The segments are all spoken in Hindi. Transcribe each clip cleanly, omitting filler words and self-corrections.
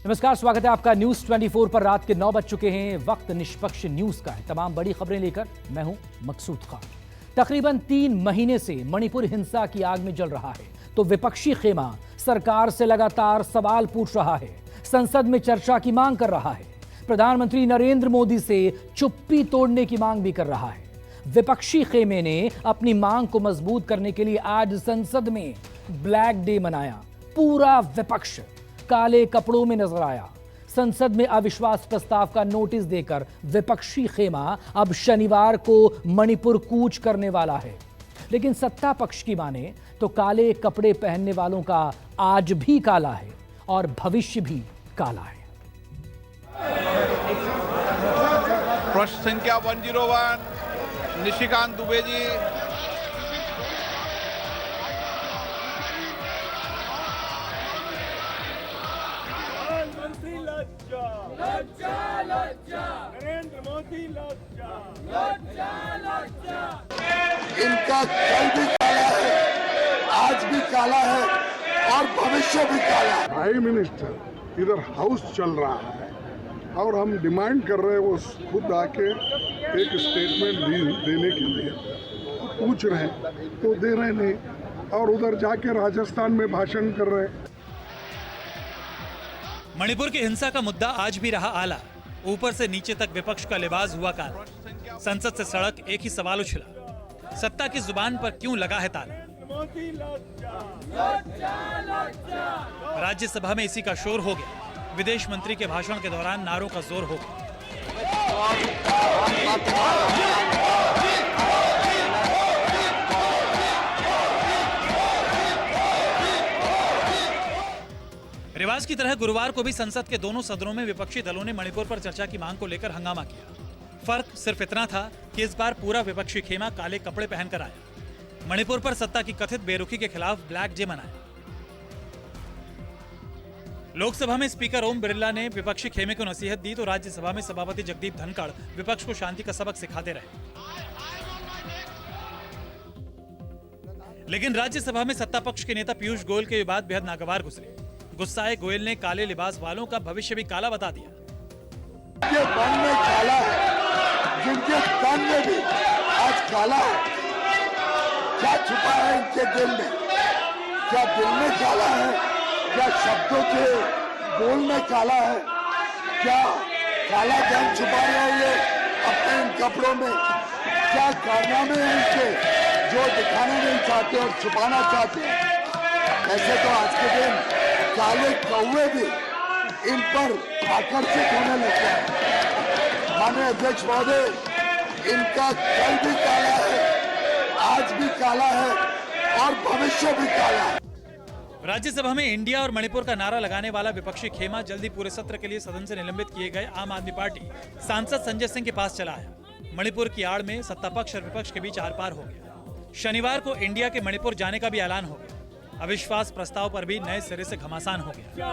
नमस्कार, स्वागत है आपका न्यूज 24 पर। रात के 9 बज चुके हैं। वक्त निष्पक्ष न्यूज का है। तमाम बड़ी खबरें लेकर मैं हूं मकसूद खान। तकरीबन 3 महीने से मणिपुर हिंसा की आग में जल रहा है, तो विपक्षी खेमा सरकार से लगातार सवाल पूछ रहा है, संसद में चर्चा की मांग कर रहा है, प्रधानमंत्री नरेंद्र मोदी से चुप्पी तोड़ने की मांग भी कर रहा है। विपक्षी खेमे ने अपनी मांग को मजबूत करने के लिए आज संसद में ब्लैक डे मनाया। पूरा विपक्ष काले कपड़ों में नजर आया। संसद में अविश्वास प्रस्ताव का नोटिस देकर विपक्षी खेमा अब शनिवार को मणिपुर कूच करने वाला है। लेकिन सत्ता पक्ष की माने तो काले कपड़े पहनने वालों का आज भी काला है और भविष्य भी काला है। प्रश्न संख्या 101 निशिकांत दुबे जी। प्रधानमंत्री लज्जा लज्जा लज्जा, नरेंद्र मोदी लज्जा लज्जा लज्जा। इनका कल भी काला है, आज भी काला है और भविष्य भी काला है। प्राइम मिनिस्टर इधर हाउस चल रहा है और हम डिमांड कर रहे हैं वो खुद आके एक स्टेटमेंट देने के लिए पूछ रहे हैं, तो दे रहे नहीं और उधर जाके राजस्थान में भाषण कर रहे हैं। मणिपुर की हिंसा का मुद्दा आज भी रहा आला। ऊपर से नीचे तक विपक्ष का लिबास हुआ काला। संसद से सड़क एक ही सवाल उछला, सत्ता की जुबान पर क्यों लगा है ताला। राज्यसभा में इसी का शोर हो गया। विदेश मंत्री के भाषण के दौरान नारों का जोर हो गया। रिवाज की तरह गुरुवार को भी संसद के दोनों सदनों में विपक्षी दलों ने मणिपुर पर चर्चा की मांग को लेकर हंगामा किया। फर्क सिर्फ इतना था कि इस बार पूरा विपक्षी खेमा काले कपड़े पहनकर आया। मणिपुर पर सत्ता की कथित बेरुखी के खिलाफ ब्लैक डे मनाया। लोकसभा में स्पीकर ओम बिरला ने विपक्षी खेमे को नसीहत दी, तो राज्यसभा में सभापति जगदीप धनखड़ विपक्ष को शांति का सबक सिखाते रहे। लेकिन राज्यसभा में सत्ता पक्ष के नेता पीयूष गोयल के विवाद बेहद नागवार गुजरे। गुस्साए गोयल ने काले लिबास वालों का भविष्य भी काला बता दिया। ये मन में काला है, जिनके तन में भी आज काला है। क्या छुपा है इनके दिल में? क्या दिल में काला है? क्या शब्दों के बोल में काला है? क्या काला धन छुपा रहे हैं ये अपने इन कपड़ों में? क्या कारनामे हैं इनके जो दिखाना नहीं चाहते और छुपाना चाहते हैं? ऐसे तो आज के दिन काले कौवे भी इन पर आकर्षित होने लगते हैं। माननीय अध्यक्ष महोदय, इनका कल भी काला है, आज भी काला है और भविष्य भी काला है। राज्यसभा में इंडिया और मणिपुर का नारा लगाने वाला विपक्षी खेमा जल्दी पूरे सत्र के लिए सदन से निलंबित किए गए आम आदमी पार्टी सांसद संजय सिंह के पास चला आया। मणिपुर की आड़ में सत्ता पक्ष और विपक्ष के बीच आर पार हो गया। शनिवार को इंडिया के मणिपुर जाने का भी ऐलान हो गया। अविश्वास प्रस्ताव पर भी नए सिरे से घमासान हो गया।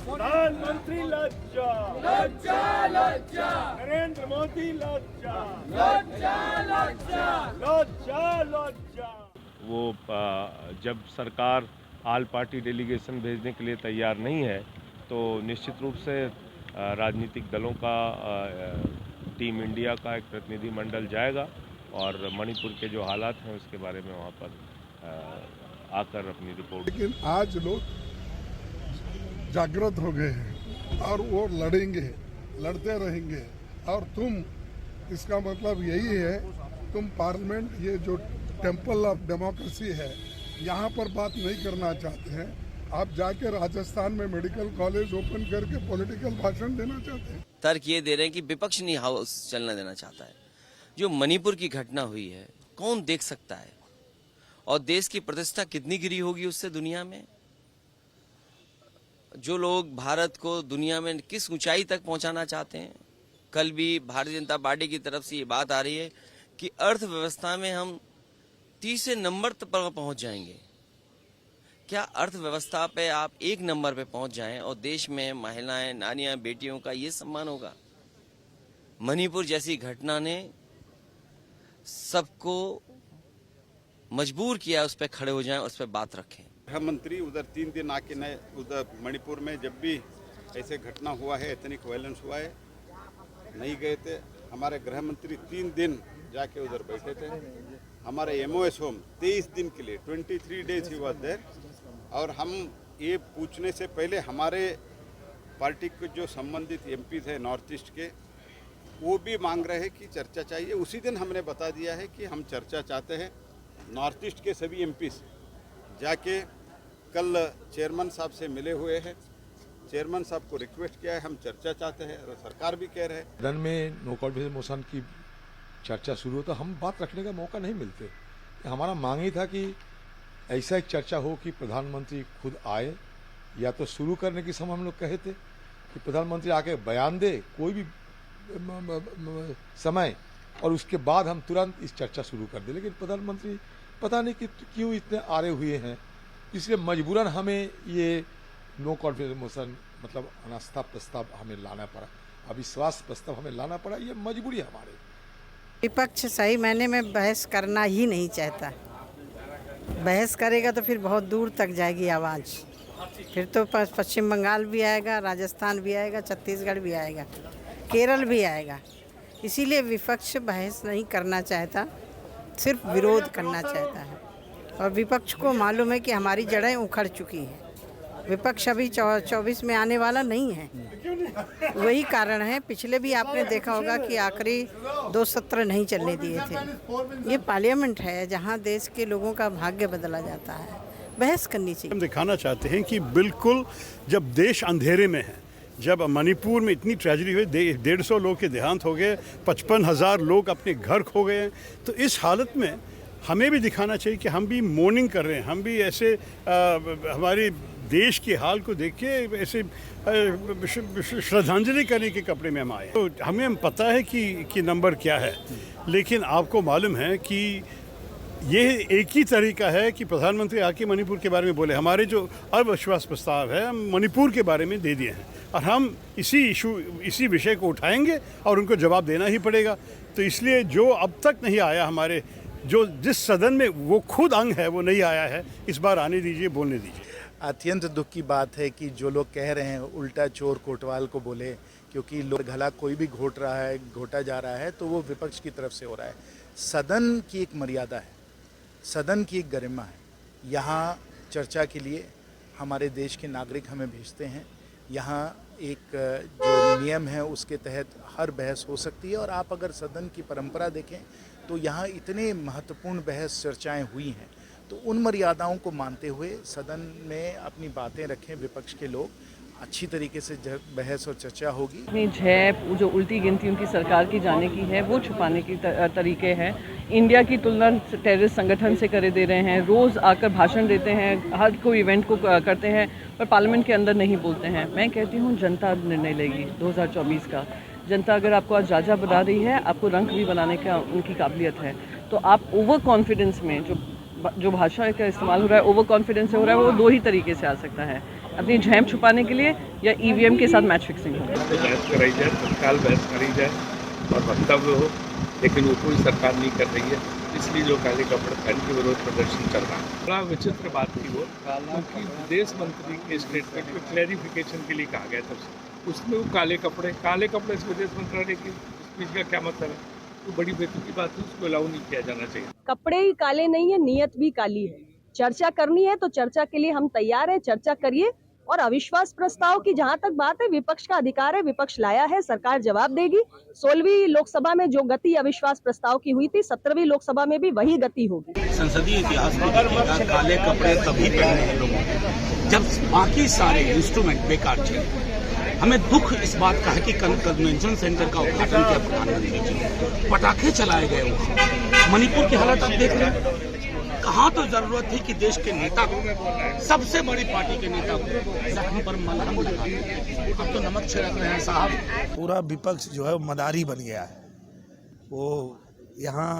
प्रधानमंत्री लज्जा लज्जा लज्जा, नरेंद्र मोदी लज्जा लज्जा लज्जा लज्जा लज्जा। वो जब सरकार ऑल पार्टी डेलीगेशन भेजने के लिए तैयार नहीं है, तो निश्चित रूप से राजनीतिक दलों का टीम इंडिया का एक प्रतिनिधि मंडल जाएगा और मणिपुर के जो हालात हैं उसके बारे में वहाँ पर आकर अपनी रिपोर्ट। लेकिन आज लोग जागृत हो गए हैं और वो लड़ेंगे, लड़ते रहेंगे। और तुम, इसका मतलब यही है, तुम पार्लियामेंट, ये जो टेम्पल ऑफ डेमोक्रेसी है, यहाँ पर बात नहीं करना चाहते हैं। आप जाके राजस्थान में मेडिकल कॉलेज ओपन करके पॉलिटिकल भाषण देना चाहते हैं। तर्क ये दे रहे हैं कि विपक्ष नहीं हाउस चलना देना चाहता है। जो मणिपुर की घटना हुई है, कौन देख सकता है और देश की प्रतिष्ठा कितनी गिरी होगी उससे दुनिया में। जो लोग भारत को दुनिया में किस ऊंचाई तक पहुंचाना चाहते हैं। कल भी भारतीय जनता पार्टी की तरफ से ये बात आ रही है कि अर्थव्यवस्था में हम 30 नंबर पर पहुंच जाएंगे। क्या अर्थव्यवस्था पे आप 1 नंबर पे पहुंच जाएं और देश में महिलाएं, नारियां, बेटियों का ये सम्मान होगा? मणिपुर जैसी घटना ने सबको मजबूर किया उस पर खड़े हो जाएं, उस पर बात रखें। गृह मंत्री उधर 3 दिन आके नए उधर मणिपुर में जब भी ऐसे घटना हुआ है, एथनिक वायलेंस हुआ है, नहीं गए थे। हमारे गृह मंत्री 3 दिन जाके उधर बैठे थे। हमारे MOS होम 23 दिन के लिए 23 डेज ही वाज देयर। और हम ये पूछने से पहले हमारे पार्टी के जो संबंधित MP थे नॉर्थ ईस्ट के, वो भी मांग रहे हैं कि चर्चा चाहिए। उसी दिन हमने बता दिया है कि हम चर्चा चाहते हैं। नॉर्थ ईस्ट के सभी MPs जाके कल चेयरमैन साहब से मिले हुए हैं। चेयरमैन साहब को रिक्वेस्ट किया है, हम चर्चा चाहते हैं और सरकार भी कह रहे हैं। सदन में नो कॉन्फिडेंस मोशन की चर्चा शुरू हो तो हम बात रखने का मौका नहीं मिलते। हमारा मांग ही था कि ऐसा एक चर्चा हो कि प्रधानमंत्री खुद आए, या तो शुरू करने के समय हम लोग कहे थे कि प्रधानमंत्री आके बयान दे कोई भी समय, और उसके बाद हम तुरंत इस चर्चा शुरू कर दे। लेकिन प्रधानमंत्री पता नहीं कि क्यों इतने आरे हुए हैं, इसलिए मजबूरन हमें ये नो कॉन्फिडेंस मोशन मतलब अनास्था प्रस्ताव हमें लाना पड़ा, अविश्वास प्रस्ताव हमें लाना पड़ा। ये मजबूरी है हमारी। विपक्ष सही मायने में बहस करना ही नहीं चाहता। बहस करेगा तो फिर बहुत दूर तक जाएगी आवाज़। फिर तो पश्चिम बंगाल भी आएगा, राजस्थान भी आएगा, छत्तीसगढ़ भी आएगा, केरल भी आएगा। इसीलिए विपक्ष बहस नहीं करना चाहता, सिर्फ विरोध करना चाहता है। और विपक्ष को मालूम है कि हमारी जड़ें उखड़ चुकी हैं। विपक्ष अभी 24 में आने वाला नहीं है। वही कारण है, पिछले भी आपने देखा होगा कि आखिरी 2 सत्र नहीं चलने दिए थे। ये पार्लियामेंट है जहां देश के लोगों का भाग्य बदला जाता है। बहस करनी चाहिए। हम दिखाना चाहते हैं कि बिल्कुल जब देश अंधेरे में है, जब मणिपुर में इतनी ट्रेजेडी हुई, 150 लोग के देहांत हो गए, 55,000 लोग अपने घर खो गए, तो इस हालत में हमें भी दिखाना चाहिए कि हम भी मॉर्निंग कर रहे हैं। हम भी ऐसे हमारी देश के हाल को देख के ऐसे श्रद्धांजलि करने के कपड़े में हम आए। तो हमें पता है कि नंबर क्या है, लेकिन आपको मालूम है कि ये एक ही तरीका है कि प्रधानमंत्री आके मणिपुर के बारे में बोले। हमारे जो अविश्वास प्रस्ताव है हम मणिपुर के बारे में दे दिए हैं, और हम इसी विषय को उठाएंगे और उनको जवाब देना ही पड़ेगा। तो इसलिए जो अब तक नहीं आया, हमारे जो जिस सदन में वो खुद अंग है वो नहीं आया है, इस बार आने दीजिए, बोलने दीजिए। अत्यंत दुख की बात है कि जो लोग कह रहे हैं उल्टा चोर कोतवाल को बोले, क्योंकि लोग गला कोई भी घोटा जा रहा है तो वो विपक्ष की तरफ से हो रहा है। सदन की एक मर्यादा है, सदन की एक गरिमा है। यहाँ चर्चा के लिए हमारे देश के नागरिक हमें भेजते हैं। यहाँ एक जो नियम है उसके तहत हर बहस हो सकती है। और आप अगर सदन की परंपरा देखें तो यहाँ इतने महत्वपूर्ण बहस चर्चाएं हुई हैं, तो उन मर्यादाओं को मानते हुए सदन में अपनी बातें रखें विपक्ष के लोग, अच्छी तरीके से बहस और चर्चा होगी। जो उल्टी गिनती उनकी सरकार की जाने की है वो छुपाने की तरीके हैं। इंडिया की तुलना टेररिस्ट संगठन से करे दे रहे हैं, रोज़ आकर भाषण देते हैं, हर कोई इवेंट को करते हैं, पर पार्लियामेंट के अंदर नहीं बोलते हैं। मैं कहती हूँ जनता निर्णय लेगी 2024 का। जनता अगर आपको आज राजा बना रही है, आपको रंग भी बनाने का उनकी काबिलियत है, तो आप ओवर कॉन्फिडेंस में जो भाषा का इस्तेमाल हो रहा है, ओवर कॉन्फिडेंस से हो रहा है, वो 2 ही तरीके से आ सकता है, अपनी झैम छुपाने के लिए या EVM के साथ मैच फिक्सिंग हो। बहस कराई जाए, तत्काल बहस करी जाए और वक्तव्य हो, लेकिन वो कोई सरकार नहीं कर रही है। इसलिए जो काले कपड़े पहन के विरोध प्रदर्शन चल रहा है। बड़ा विचित्र बात थी वो, क्योंकि विदेश मंत्री के स्टेटमेंट में क्लैरिफिकेशन के लिए कहा गया था, उसमें वो काले कपड़े इस विदेश मंत्रालय की स्पीच का क्या मतलब है? तो बड़ी बेतुकी की बात है, उसको अलाउ नहीं किया जाना चाहिए। कपड़े ही काले नहीं है, नीयत भी काली है। चर्चा करनी है तो चर्चा के लिए हम तैयार हैं, चर्चा करिए। और अविश्वास प्रस्ताव की जहां तक बात है, विपक्ष का अधिकार है, विपक्ष लाया है, सरकार जवाब देगी। 16वीं लोकसभा में जो गति अविश्वास प्रस्ताव की हुई थी, 17वीं लोकसभा में भी वही गति होगी। संसदीय इतिहास में काले कपड़े तभी पहने हैं लोगों ने जब बाकी सारे इंस्ट्रूमेंट बेकार थे। हमें दुख इस बात का है कि कन्वेंशन सेंटर का उद्घाटन किया प्रधानमंत्री जी, पटाखे चलाए गए वहाँ। मणिपुर की हालत आप देख रहे हैं, कहाँ तो जरूरत थी कि देश के नेता को, सबसे बड़ी पार्टी के नेता को जख्म पर मलहम लगा दें। अब तो नमक छिड़क रहे हैं साहब। पूरा विपक्ष जो है मदारी बन गया है। वो यहाँ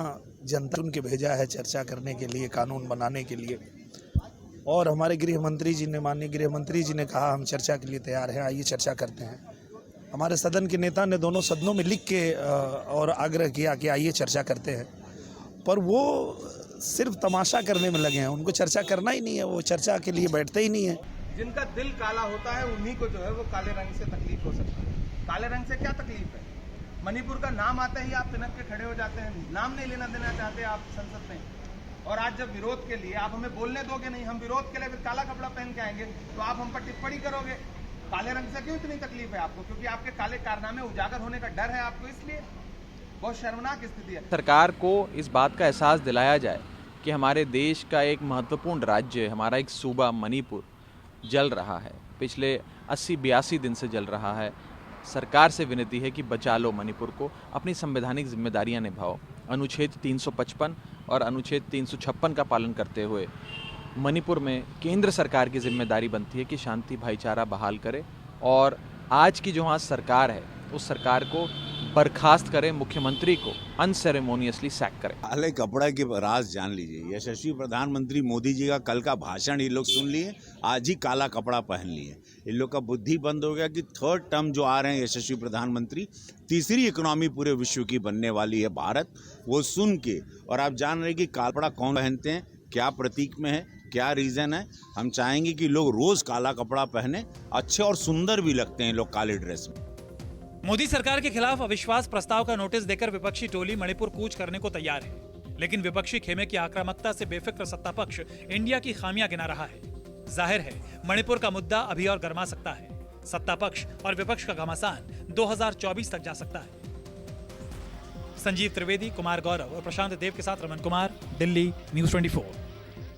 जनता उनके भेजा है चर्चा करने के लिए, कानून बनाने के लिए। और हमारे माननीय गृह मंत्री जी ने कहा हम चर्चा के लिए तैयार हैं, आइए चर्चा करते हैं। हमारे सदन के नेता ने दोनों सदनों में लिख के और आग्रह किया कि आइए चर्चा करते हैं, पर वो सिर्फ तमाशा करने में लगे हैं, उनको चर्चा करना ही नहीं है, वो चर्चा के लिए बैठते ही नहीं है। जिनका दिल काला होता है उन्हीं को जो है वो काले रंग से तकलीफ हो सकती है। काले रंग से क्या तकलीफ है? मणिपुर का नाम आते ही आप तिनक के खड़े हो जाते हैं, नाम नहीं लेना देना चाहते आप संसद में। और आज जब विरोध के लिए आप हमें बोलने दोगे नहीं, हम विरोध के लिए फिर काला कपड़ा पहन के आएंगे तो आप हम पर टिप्पणी करोगे। काले रंग से क्यों इतनी तकलीफ है आपको? क्योंकि आपके काले कारनामे उजागर होने का डर है आपको, इसलिए बहुत शर्मनाक स्थिति है। सरकार को इस बात का एहसास दिलाया जाए कि हमारे देश का एक महत्वपूर्ण राज्य, हमारा एक सूबा मणिपुर जल रहा है, पिछले 80-82 दिन से जल रहा है। सरकार से विनती है कि बचा लो मणिपुर को, अपनी संवैधानिक जिम्मेदारियां निभाओ। अनुच्छेद 355 और अनुच्छेद 356 का पालन करते हुए मणिपुर में केंद्र सरकार की जिम्मेदारी बनती है कि शांति भाईचारा बहाल करे और आज की जो वहाँ सरकार है उस सरकार को बर्खास्त करें, मुख्यमंत्री को अनसेरेमोनियसली सैक करें। काले कपड़ा के राज जान लीजिए। यशस्वी प्रधानमंत्री मोदी जी का कल का भाषण ये लोग सुन लिए, आज ही काला कपड़ा पहन लिए। इन लोग का बुद्धि बंद हो गया कि थर्ड टर्म जो आ रहे हैं यशस्वी प्रधानमंत्री, तीसरी इकोनॉमी पूरे विश्व की बनने वाली है भारत, वो सुन के। और आप जान रहे कि काला कपड़ा कौन पहनते हैं, क्या प्रतीक में है, क्या रीजन है। हम चाहेंगे कि लोग रोज काला कपड़ा पहने, अच्छे और सुंदर भी लगते हैं लोग काले ड्रेस में। मोदी सरकार के खिलाफ अविश्वास प्रस्ताव का नोटिस देकर विपक्षी टोली मणिपुर कूच करने को तैयार है, लेकिन विपक्षी खेमे की आक्रामकता से बेफिक्र सत्ता पक्ष इंडिया की खामियां गिना रहा है। जाहिर है मणिपुर का मुद्दा अभी और गर्मा सकता है। सत्ता पक्ष और विपक्ष का घमासान 2024 तक जा सकता है। संजीव त्रिवेदी, कुमार गौरव और प्रशांत देव के साथ रमन कुमार, दिल्ली, न्यूज़ 24।